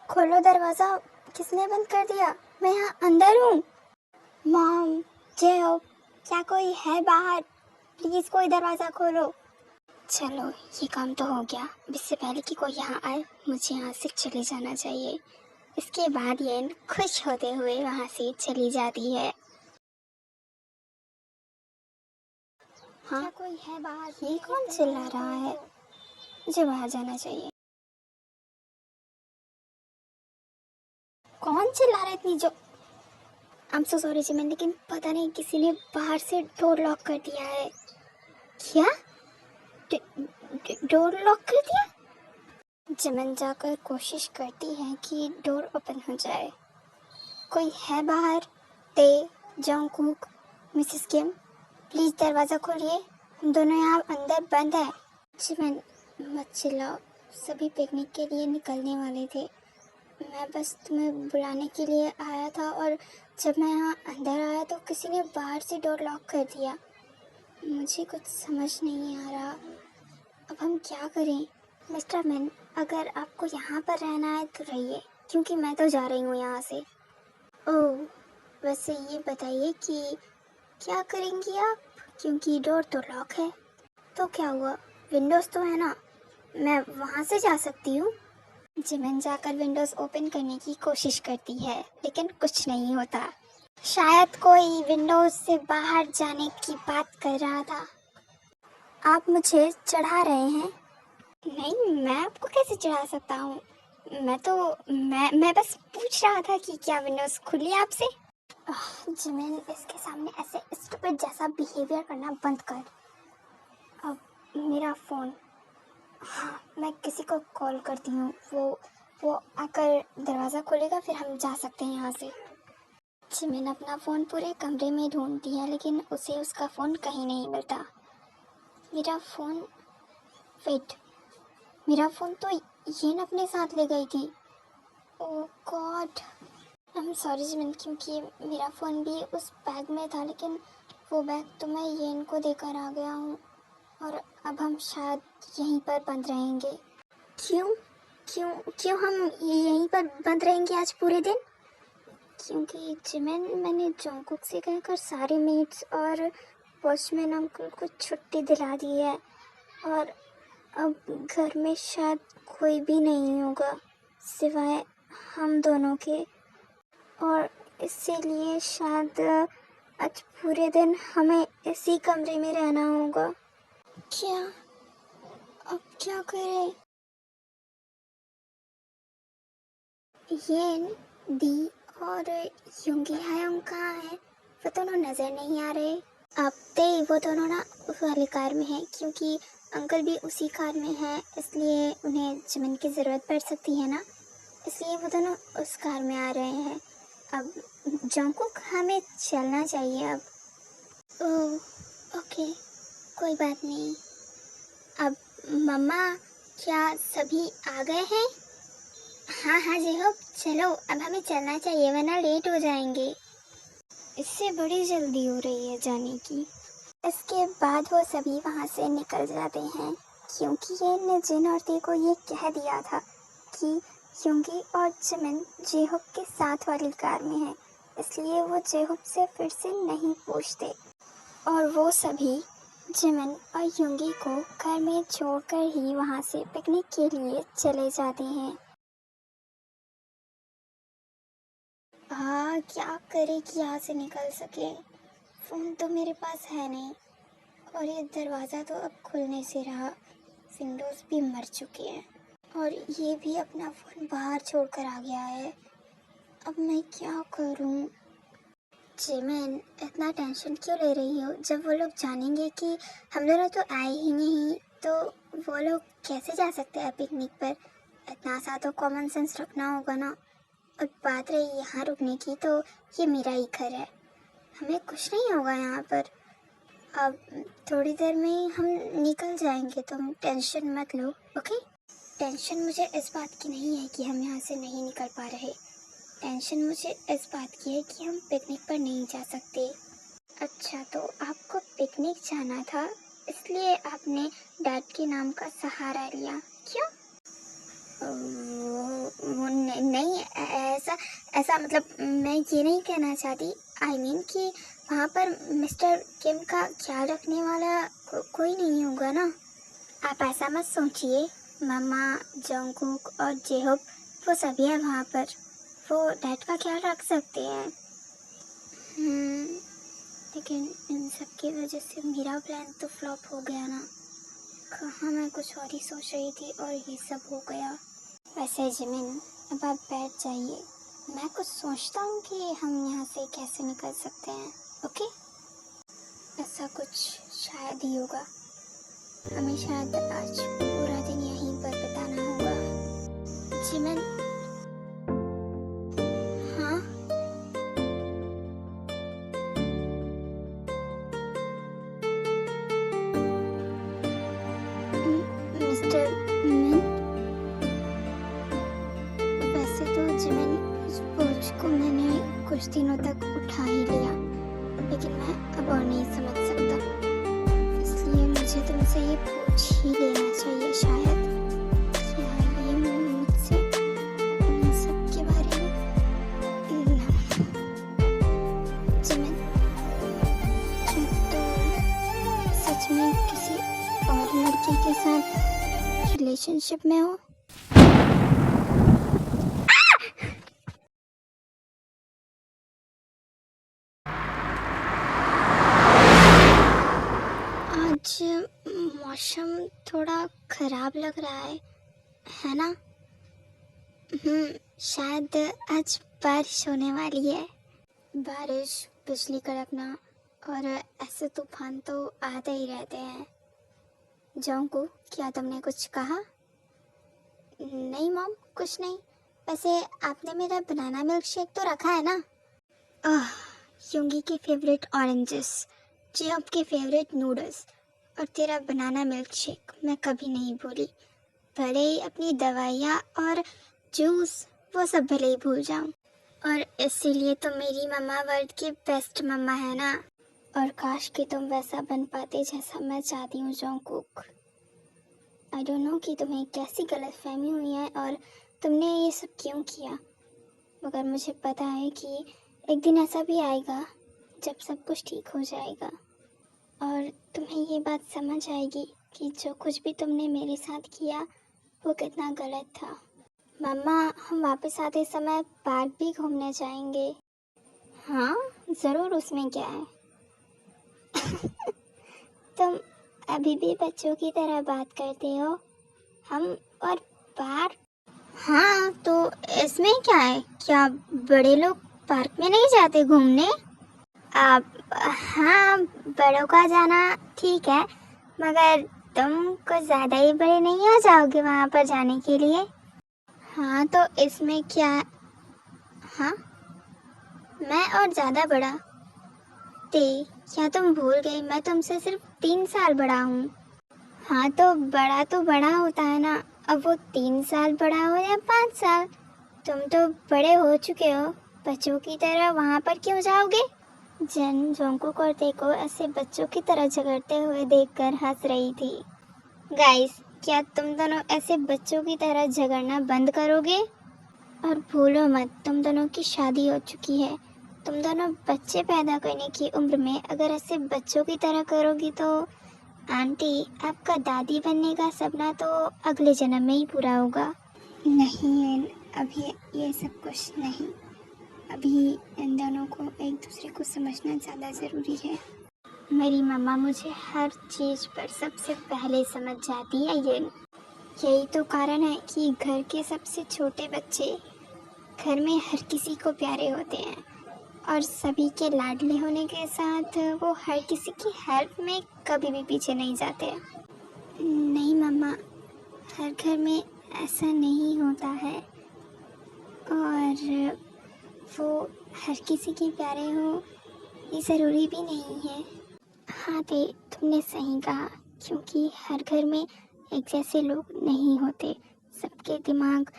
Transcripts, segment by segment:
खोलो दरवाज़ा। किसने बंद कर दिया? मैं यहाँ अंदर हूँ। मॉम, जय हो, क्या कोई है बाहर? प्लीज़ कोई दरवाज़ा खोलो। चलो, ये काम तो हो गया। इससे पहले कि कोई यहाँ आए मुझे यहाँ से चले जाना चाहिए। इसके बाद ये खुश होते हुए वहाँ से चली जाती है। हाँ, क्या कोई है बाहर? ये कौन चिल्ला रहा है? मुझे बाहर जाना चाहिए। कौन चिल्ला रहा है इतनी जो? I am so sorry Jimin, लेकिन पता नहीं किसी ने बाहर से डोर लॉक कर दिया है। क्या? डोर लॉक कर दिया? जिमिन जाकर कोशिश करती है कि डोर ओपन हो जाए। कोई है बाहर? ते, जंगकुक, मिसेस किम, प्लीज दरवाजा खोलिए। हम दोनों यहाँ अंदर बंद है। जिमिन, मत चिल्लाओ। सभी पिकनिक के लिए निकलने वाले थे। मैं बस तुम्हें बुलाने के लिए आया था और जब मैं यहाँ अंदर आया तो किसी ने बाहर से डोर लॉक कर दिया। मुझे कुछ समझ नहीं आ रहा। अब हम क्या करें? मिस्टर मिन, अगर आपको यहाँ पर रहना है तो रहिए, क्योंकि मैं तो जा रही हूँ यहाँ से। ओह, वैसे ये बताइए कि क्या करेंगी आप? क्योंकि डोर तो लॉक है। तो क्या हुआ? विंडोज़ तो है ना, मैं वहाँ से जा सकती हूँ। जिमिन जाकर विंडोज़ ओपन करने की कोशिश करती है, लेकिन कुछ नहीं होता। शायद कोई विंडोज़ से बाहर जाने की बात कर रहा था। आप मुझे चढ़ा रहे हैं? नहीं, मैं आपको कैसे चढ़ा सकता हूँ? मैं बस पूछ रहा था कि क्या विंडोज़ खुली है आपसे? जिमिन, इसके सामने ऐसे स्टूपिड जैसा बिहेवियर करना बंद कर। अब मेरा फ़ोन। हाँ, मैं किसी को कॉल करती हूँ। वो आकर दरवाज़ा खोलेगा, फिर हम जा सकते हैं यहाँ से। जिमिन अपना फ़ोन पूरे कमरे में ढूंढती है, लेकिन उसे उसका फ़ोन कहीं नहीं मिलता। मेरा फ़ोन, वेट, मेरा फ़ोन तो येन अपने साथ ले गई थी। Oh God, I am sorry Jimin, क्योंकि मेरा फ़ोन भी उस बैग में था, लेकिन वो बैग तो मैं येन को देकर आ गया हूँ और अब हम शायद यहीं पर बंद रहेंगे। क्यों क्यों क्यों हम यहीं पर बंद रहेंगे आज पूरे दिन? क्योंकि जिमिन, मैंने जंगकुक से कहकर सारे मेट्स और वॉचमैन अंकल को छुट्टी दिला दी है और अब घर में शायद कोई भी नहीं होगा सिवाय हम दोनों के, और इसीलिए शायद आज पूरे दिन हमें इसी कमरे में रहना होगा। क्या? अब क्या करें? येन, दी और युंगी हायोंग कहाँ है? वो दोनों नज़र नहीं आ रहे। अब ते वो दोनों ना उस वाली कार में हैं, क्योंकि अंकल भी उसी कार में हैं, इसलिए उन्हें जिमिन की ज़रूरत पड़ सकती है ना, इसलिए वो दोनों उस कार में आ रहे हैं। अब जंगकुक, हमें चलना चाहिए अब। ओह, ओके, कोई बात नहीं। अब मम्मा, क्या सभी आ गए हैं? हाँ हाँ जी हो, चलो अब हमें चलना चाहिए वरना लेट हो जाएंगे। इससे बड़ी जल्दी हो रही है जाने की। इसके बाद वो सभी वहाँ से निकल जाते हैं, क्योंकि ये जिन और ते को ये कह दिया था कि युंगी और जिमिन जेहुप के साथ वाली कार में है, इसलिए वो जेहुप से फिर से नहीं पूछते और वो सभी जिमिन और युंगी को घर में छोड़कर ही वहाँ से पिकनिक के लिए चले जाते हैं। हाँ, क्या करे कि यहाँ से निकल सके? फ़ोन तो मेरे पास है नहीं और ये दरवाज़ा तो अब खुलने से रहा। विंडोज़ भी मर चुके हैं और ये भी अपना फ़ोन बाहर छोड़कर आ गया है। अब मैं क्या करूँ? जिमिन, इतना टेंशन क्यों ले रही हो? जब वो लोग जानेंगे कि हम दोनों तो आए ही नहीं तो वो लोग कैसे जा सकते हैं पिकनिक पर? इतना सा तो कॉमन सेंस रखना होगा ना। और बात रही यहाँ रुकने की, तो ये मेरा ही घर है, हमें कुछ नहीं होगा यहाँ पर। अब थोड़ी देर में ही हम निकल जाएंगे, तुम टेंशन मत लो, ओके? टेंशन मुझे इस बात की नहीं है कि हम यहाँ से नहीं निकल पा रहे, टेंशन मुझे इस बात की है कि हम पिकनिक पर नहीं जा सकते। अच्छा, तो आपको पिकनिक जाना था, इसलिए आपने डैड के नाम का सहारा लिया, क्यों? नहीं, ऐसा ऐसा मतलब मैं ये नहीं कहना चाहती। आई मीन कि वहाँ पर मिस्टर किम का ख्याल रखने वाला कोई नहीं होगा ना। आप ऐसा मत सोचिए। मामा, जंगकुक और जेहोप वो सभी है वहाँ पर, वो डैड का ख्याल रख सकते हैं। लेकिन इन सब की वजह से मेरा प्लान तो फ्लॉप हो गया ना। कहाँ मैं कुछ और ही सोच रही थी और ये सब हो गया। वैसे जिमिन, अब आप बैठ जाइए। मैं कुछ सोचता हूँ कि हम यहाँ से कैसे निकल सकते हैं। ओके, ऐसा कुछ शायद ही होगा। हमें शायद आज पूरा दिन यहीं पर बिताना होगा। जिमिन, हाँ? मिस्टर मिन, वैसे तो जिमिन, उस बोझ को मैंने कुछ दिनों तक उठा ही लिया, लेकिन मैं अब और नहीं समझ सकता। इसलिए मुझे तुमसे ये पूछ ही लेना चाहिए शायद। क्या ये मुझसे इन सब के बारे में जिमिन, क्या तुम सच में किसी और लड़के के साथ रिलेशनशिप में हो? आज मौसम थोड़ा खराब लग रहा है ना? शायद आज बारिश होने वाली है। बारिश, बिजली कड़कना और ऐसे तूफान तो आते ही रहते हैं। जोंकू, क्या तुमने कुछ कहा? नहीं मॉम, कुछ नहीं। वैसे आपने मेरा बनाना मिल्क शेक तो रखा है ना? आह, युंगी के फेवरेट ऑरेंजेस, जेहॉप के फेवरेट नूडल्स और तेरा बनाना मिल्क शेक मैं कभी नहीं भूली। भले ही अपनी दवाइयाँ और जूस वो सब भले ही भूल जाऊँ। और इसीलिए तो मेरी मम्मा वर्ल्ड की बेस्ट मम्मा है ना। और काश कि तुम वैसा बन पाते जैसा मैं चाहती हूँ जोंगकुक। आई डोंट नो कि तुम्हें कैसी गलतफहमी हुई है और तुमने ये सब क्यों किया, मगर मुझे पता है कि एक दिन ऐसा भी आएगा जब सब कुछ ठीक हो जाएगा और तुम्हें ये बात समझ आएगी कि जो कुछ भी तुमने मेरे साथ किया वो कितना गलत था। मम्मा, हम वापस आते समय पार्क भी घूमने जाएंगे। हाँ ज़रूर, उसमें क्या है। तुम अभी भी बच्चों की तरह बात करते हो। हम और पार्क? हाँ तो इसमें क्या है, क्या बड़े लोग पार्क में नहीं जाते घूमने? आप, हाँ बड़ों का जाना ठीक है, मगर तुम कुछ ज़्यादा ही बड़े नहीं हो जाओगे वहाँ पर जाने के लिए? हाँ तो इसमें क्या? हाँ, मैं और ज़्यादा बड़ा? क्या तुम भूल गई मैं तुमसे सिर्फ 3 साल बड़ा हूँ। हाँ तो बड़ा होता है ना। अब वो 3 साल बड़ा हो या 5 साल, तुम तो बड़े हो चुके हो। बच्चों की तरह वहाँ पर क्यों जाओगे? जन जोंगकुक और तेको ऐसे बच्चों की तरह झगड़ते हुए देखकर हंस रही थी। गाइस, क्या तुम दोनों ऐसे बच्चों की तरह झगड़ना बंद करोगे? और भूलो मत, तुम दोनों की शादी हो चुकी है। तुम दोनों बच्चे पैदा करने की उम्र में अगर ऐसे बच्चों की तरह करोगी तो आंटी, आपका दादी बनने का सपना तो अगले जन्म में ही पूरा होगा। नहीं, अभी ये सब कुछ नहीं। अभी इन दोनों को एक दूसरे को समझना ज़्यादा ज़रूरी है। मेरी मम्मा मुझे हर चीज़ पर सबसे पहले समझ जाती है। यही तो कारण है कि घर के सबसे छोटे बच्चे घर में हर किसी को प्यारे होते हैं और सभी के लाडले होने के साथ वो हर किसी की हेल्प में कभी भी पीछे नहीं जाते। नहीं मम्मा, हर घर में ऐसा नहीं होता है और वो हर किसी के प्यारे हो ये ज़रूरी भी नहीं है। हाँ तुमने सही कहा, क्योंकि हर घर में एक जैसे लोग नहीं होते। सबके दिमाग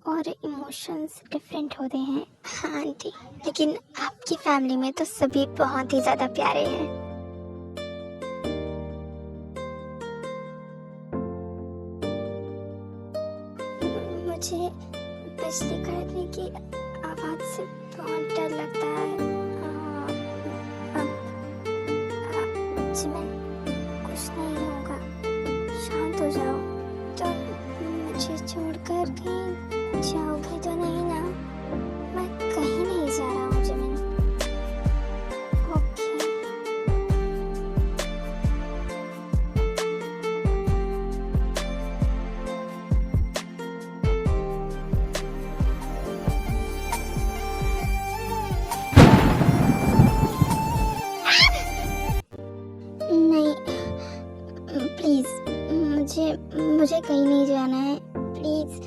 और इमोशंस डिफरेंट होते हैं। हाँ आंटी, लेकिन आपकी फैमिली में तो सभी बहुत ही ज़्यादा प्यारे हैं। मुझे बिजली कड़कने की आवाज़ से बहुत डर लगता है। अब जिमिन, कुछ नहीं होगा, शांत हो जाओ। तुम मुझे छोड़कर कहीं जाओगे तो नहीं ना? मैं कहीं नहीं जा रहा हूँ जिमिन। ओके। नहीं, प्लीज, मुझे मुझे कहीं नहीं जाना है। प्लीज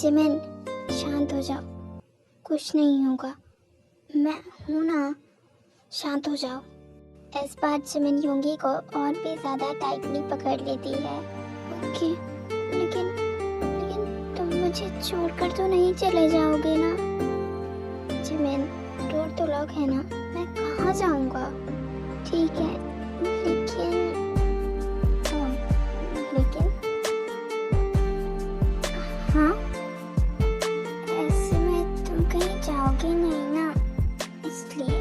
जिमिन, शांत हो जाओ, कुछ नहीं होगा, मैं हूं ना, शांत हो जाओ। इस बार जिमिन योंगी को और भी ज्यादा टाइटली पकड़ लेती है। ओके, लेकिन लेकिन तुम मुझे छोड़कर तो नहीं चले जाओगे ना? जिमिन, डोर तो लॉक है ना, मैं कहाँ जाऊंगा? ठीक है, लेकिन लेकिन हाँ, ऐसे में तुम कहीं जाओगे नहीं ना, इसलिए।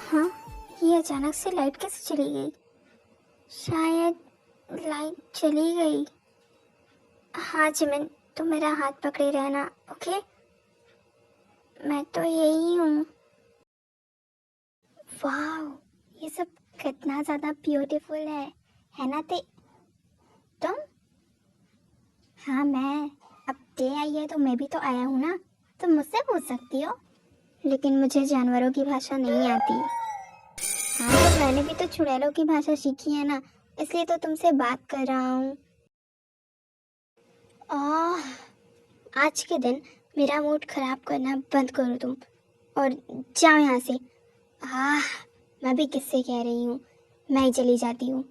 हाँ, ये अचानक से लाइट कैसे चली गई? शायद लाइट चली गई। हाँ जिमिन, तुम मेरा हाथ पकड़े रहना, ओके? मैं तो यही हूँ। वाह, ये सब कितना ज़्यादा ब्यूटीफुल है ना? तुम? हाँ मैं। अब डे आई है तो मैं भी तो आया हूँ ना, तुम मुझसे पूछ सकती हो। लेकिन मुझे जानवरों की भाषा नहीं आती। हाँ, तो मैंने भी तो चुड़ैलों की भाषा सीखी है ना, इसलिए तो तुमसे बात कर रहा हूँ। आज के दिन मेरा मूड खराब करना बंद करो तुम, और जाओ यहाँ से। मैं भी किससे कह रही हूँ, मैं ही चली जाती हूँ।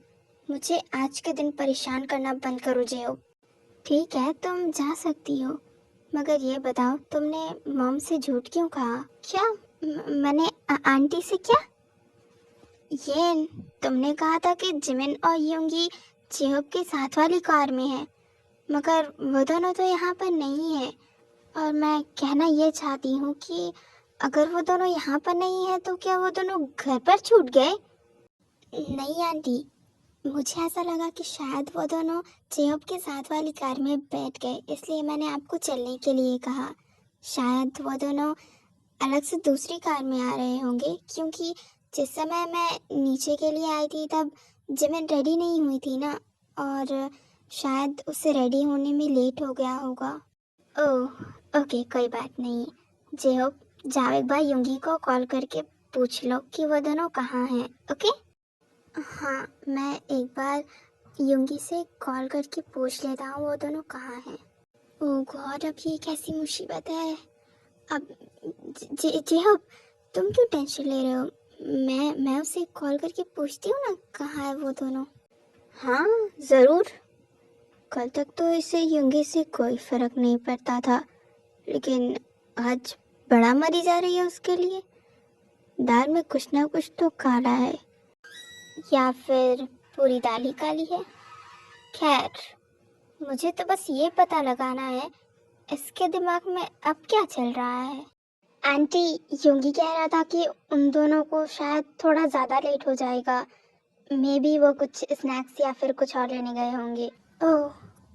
मुझे आज के दिन परेशान करना बंद करो जेओ। ठीक है, तुम जा सकती हो, मगर ये बताओ तुमने मॉम से झूठ क्यों कहा? क्या? मैंने आंटी से क्या? ये तुमने कहा था कि जिमिन और योंगी जेहोब के साथ वाली कार में है, मगर वो दोनों तो यहाँ पर नहीं है। और मैं कहना ये चाहती हूँ कि अगर वो दोनों यहाँ पर नहीं है तो क्या वो दोनों घर पर छूट गए? नहीं आंटी, मुझे ऐसा लगा कि शायद वो दोनों जेहोब के साथ वाली कार में बैठ गए, इसलिए मैंने आपको चलने के लिए कहा। शायद वो दोनों अलग से दूसरी कार में आ रहे होंगे, क्योंकि जिस समय मैं नीचे के लिए आई थी तब जिमिन रेडी नहीं हुई थी ना, और शायद उसे रेडी होने में लेट हो गया होगा। ओह ओके, कोई बात नहीं। जेहोब, जाओ एक बार योंगी को कॉल करके पूछ लो कि वो दोनों कहाँ हैं, ओके? हाँ, मैं एक बार योंगी से कॉल करके पूछ लेता हूँ वो दोनों कहाँ हैं। ओह गॉड, अब ये कैसी मुसीबत है। अब जेहोब, तुम क्यों टेंशन ले रहे हो? मैं उसे कॉल करके पूछती हूँ ना कहाँ है वो दोनों। हाँ ज़रूर। कल तक तो इसे योंगी से कोई फर्क नहीं पड़ता था, लेकिन आज बड़ा मरी जा रही है उसके लिए। दाल में कुछ ना कुछ तो काला है, या फिर पूरी दाल ही काली है। खैर, मुझे तो बस ये पता लगाना है इसके दिमाग में अब क्या चल रहा है। आंटी, योंगी कह रहा था कि उन दोनों को शायद थोड़ा ज़्यादा लेट हो जाएगा। मे बी वो कुछ स्नैक्स या फिर कुछ और लेने गए होंगे। ओह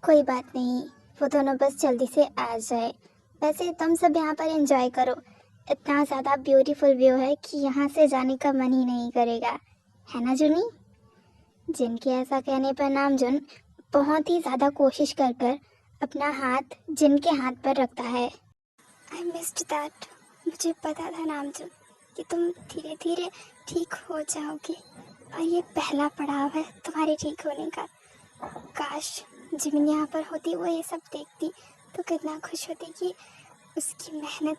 कोई बात नहीं, वो दोनों बस जल्दी से आ जाए। वैसे तुम सब यहाँ पर एंजॉय करो, इतना ज़्यादा ब्यूटीफुल व्यू है कि यहाँ से जाने का मन ही नहीं करेगा, है ना जुनी? जिनके ऐसा कहने पर नामजुन बहुत ही ज़्यादा कोशिश कर कर अपना हाथ जिनके हाथ पर रखता है। I missed that. मुझे पता था नामजुन कि तुम धीरे धीरे ठीक हो जाओगे, और ये पहला पड़ाव है तुम्हारे ठीक होने का। काश जिमिन यहाँ पर होती, वो ये सब देखती तो कितना खुश होती कि उसकी मेहनत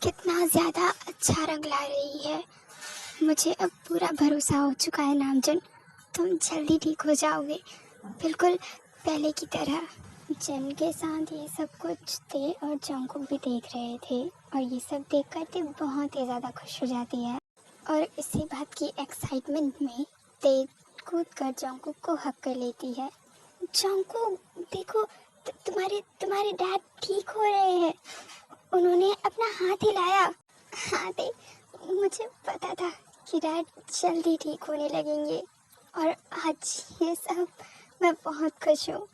कितना ज़्यादा अच्छा रंग ला रही है। मुझे अब पूरा भरोसा हो चुका है नामजुन, तुम जल्दी ठीक हो जाओगे, बिल्कुल पहले की तरह। जिन के साथ ये सब कुछ थे और जंगकुक भी देख रहे थे, और ये सब देख कर ते बहुत ही ज़्यादा खुश हो जाती है। और इसी बात की एक्साइटमेंट में ते कूद कर जंगकुक को हक कर लेती है। जंगकुक देखो, तुम्हारे डैड ठीक हो रहे हैं, उन्होंने अपना हाथ हिलाया। हाँ दे, मुझे पता था कि डैड जल्दी ठीक होने लगेंगे और आज ये सब मैं बहुत खुश हूँ।